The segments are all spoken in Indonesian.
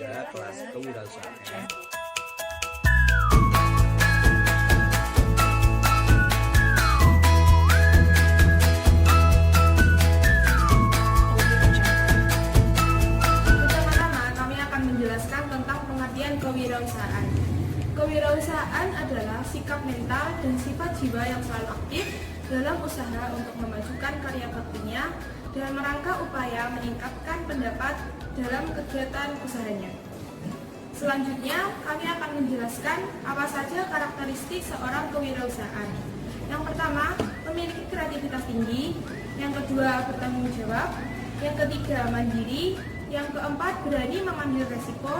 pada kelas kewirausahaan. Pertama-tama kami akan menjelaskan tentang pengertian kewirausahaan. Kewirausahaan adalah sikap mental dan sifat jiwa yang selalu aktif dalam usaha untuk memajukan karya baktinya dan merangka upaya meningkatkan pendapat dalam kegiatan usahanya. Selanjutnya, kami akan menjelaskan apa saja karakteristik seorang kewirausahaan. Yang pertama, memiliki kreativitas tinggi. Yang kedua, bertanggung jawab. Yang ketiga, mandiri. Yang keempat, berani mengambil resiko.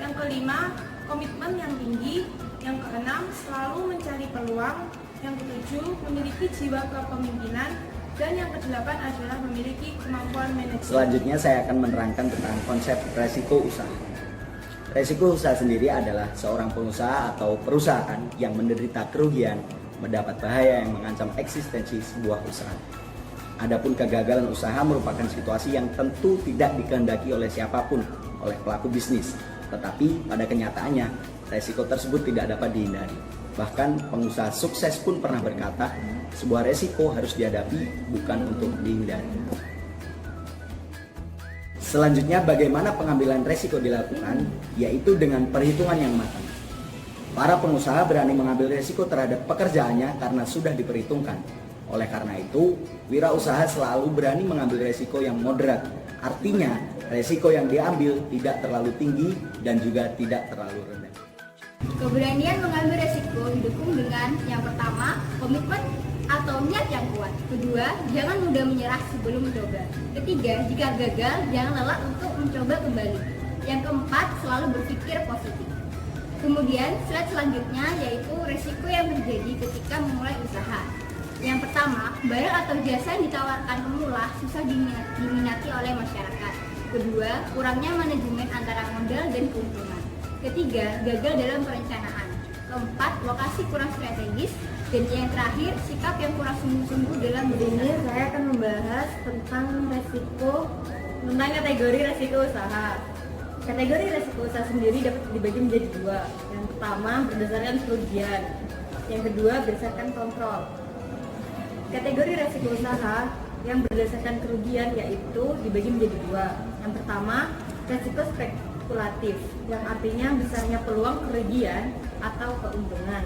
Yang kelima, komitmen yang tinggi. Yang keenam, selalu mencari peluang. Yang ketujuh, memiliki jiwa kepemimpinan. Dan yang kedelapan adalah memiliki kemampuan manajemen. Selanjutnya saya akan menerangkan tentang konsep resiko usaha. Resiko usaha sendiri adalah seorang pengusaha atau perusahaan yang menderita kerugian, mendapat bahaya yang mengancam eksistensi sebuah usaha. Adapun kegagalan usaha merupakan situasi yang tentu tidak dikehendaki oleh siapapun, oleh pelaku bisnis. Tetapi pada kenyataannya, resiko tersebut tidak dapat dihindari. Bahkan pengusaha sukses pun pernah berkata, sebuah resiko harus dihadapi, bukan untuk dihindari. Selanjutnya, bagaimana pengambilan resiko dilakukan, yaitu dengan perhitungan yang matang. Para pengusaha berani mengambil resiko terhadap pekerjaannya karena sudah diperhitungkan. Oleh karena itu, wirausaha selalu berani mengambil resiko yang moderat. Artinya, resiko yang diambil tidak terlalu tinggi dan juga tidak terlalu rendah. Keberanian mengambil resiko didukung dengan yang pertama, komitmen atau niat yang kuat. Kedua, jangan mudah menyerah sebelum mencoba. Ketiga, jika gagal, jangan lelah untuk mencoba kembali. Yang keempat, selalu berpikir positif. Kemudian, slide selanjutnya yaitu resiko yang terjadi ketika memulai usaha. Yang pertama, barang atau jasa yang ditawarkan pemula susah diminati oleh masyarakat. Kedua, kurangnya manajemen antara modal dan keuntungan. Ketiga, gagal dalam perencanaan. Keempat, lokasi kurang strategis. Dan yang terakhir, sikap yang kurang sungguh-sungguh dalam Ini saya akan membahas tentang kategori resiko usaha. Kategori resiko usaha sendiri dapat dibagi menjadi dua. Yang pertama berdasarkan kerugian, yang kedua berdasarkan kontrol. Kategori resiko usaha yang berdasarkan kerugian yaitu dibagi menjadi dua. Yang pertama, resiko spekulatif, yang artinya besarnya peluang kerugian atau keuntungan.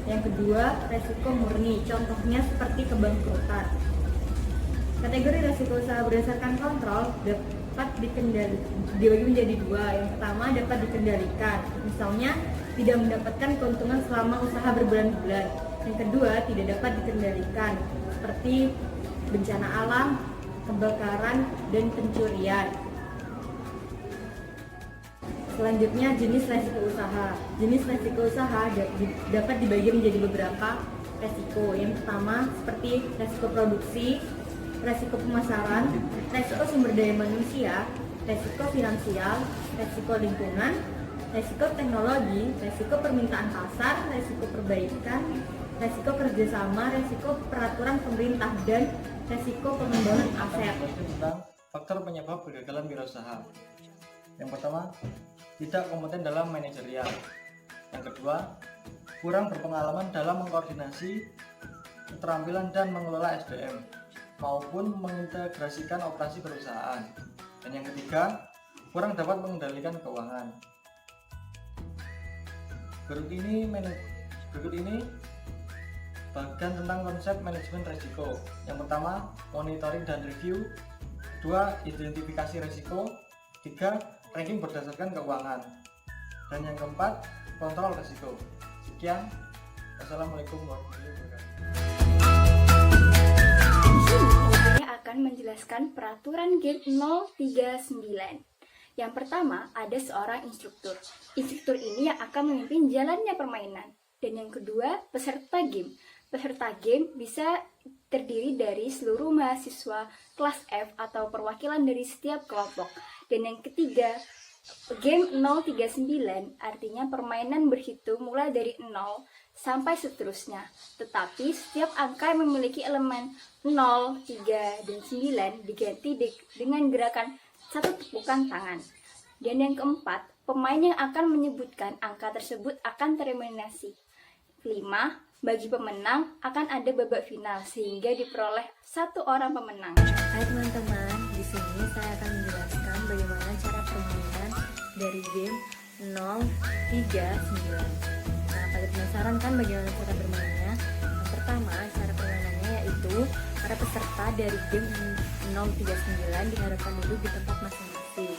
Yang kedua, resiko murni, contohnya seperti kebangkrutan. Kategori resiko usaha berdasarkan kontrol dapat dibagi menjadi dua. Yang pertama, dapat dikendalikan, misalnya tidak mendapatkan keuntungan selama usaha berbulan-bulan. Yang kedua, tidak dapat dikendalikan, seperti bencana alam, kebakaran, dan pencurian. Selanjutnya, jenis resiko usaha. Jenis resiko usaha dapat dibagi menjadi beberapa resiko. Yang pertama, seperti resiko produksi, resiko pemasaran, resiko sumber daya manusia, resiko finansial, resiko lingkungan, resiko teknologi, resiko permintaan pasar, resiko perbaikan, resiko kerjasama, resiko peraturan pemerintah, dan resiko pengembangan aset. Tentang faktor penyebab kegagalan wirausaha. Yang pertama, tidak kompeten dalam manajerial. Yang kedua, kurang berpengalaman dalam mengkoordinasi keterampilan dan mengelola SDM maupun mengintegrasikan operasi perusahaan. Dan yang ketiga, kurang dapat mengendalikan keuangan. Berikut ini bagian tentang konsep manajemen risiko. Yang pertama, monitoring dan review. Kedua, identifikasi risiko. Tiga, ranking berdasarkan keuangan. Dan yang keempat, kontrol risiko. Sekian. Wassalamualaikum warahmatullahi wabarakatuh. Di sini saya akan menjelaskan peraturan game 039. Yang pertama, ada seorang instruktur. Instruktur ini yang akan memimpin jalannya permainan. Dan yang kedua, peserta game. Peserta game bisa terdiri dari seluruh mahasiswa kelas F atau perwakilan dari setiap kelompok. Dan yang ketiga, game 039 artinya permainan berhitung mulai dari 0 sampai seterusnya. Tetapi setiap angka yang memiliki elemen 0, 3, dan 9 diganti dengan gerakan satu tepukan tangan. Dan yang keempat, pemain yang akan menyebutkan angka tersebut akan tereliminasi. 5. Bagi pemenang akan ada babak final sehingga diperoleh 1 orang pemenang. Hai teman-teman, di sini saya akan menjelaskan bagaimana cara permainan dari game 039. Nah, pada penasaran kan bagaimana cara bermainnya? Yang pertama, cara permainannya yaitu para peserta dari game 039 diharapkan duduk di tempat masing-masing.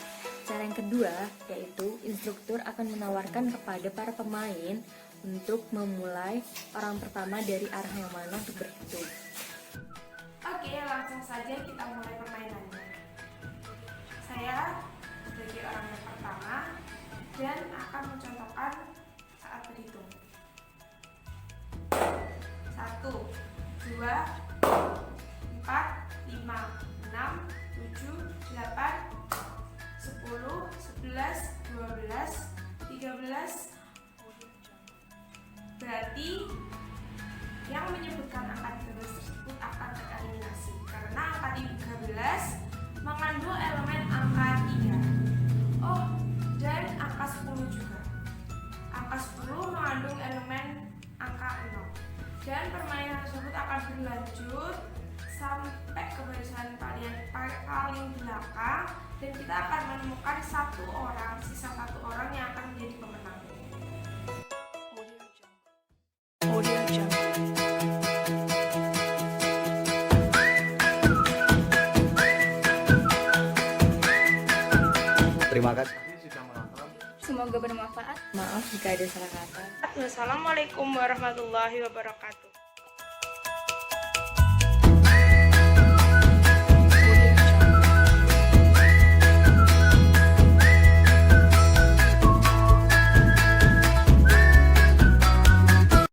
Cara yang kedua, yaitu instruktur akan menawarkan kepada para pemain untuk memulai orang pertama dari arah yang mana untuk berhitung. Oke, langsung saja kita mulai permainannya. Saya sebagai orang yang pertama dan akan mencontohkan saat berhitung. 1, 2, 4, 5, 6, 7, 8, 10, 11, 12, 13. Berarti yang menyebutkan angka 13 tersebut akan tereliminasi karena angka 13 mengandung elemen angka 3. Oh, dan angka 10 juga. Angka 10 mengandung elemen angka 0. Dan permainan tersebut akan berlanjut sampai ke barisan paling belakang dan kita akan menemukan sisa satu orang yang akan menjadi pemenang. Terima kasih. Sudah menonton. Semoga bermanfaat. Maaf jika ada salah kata. Wassalamualaikum warahmatullahi wabarakatuh.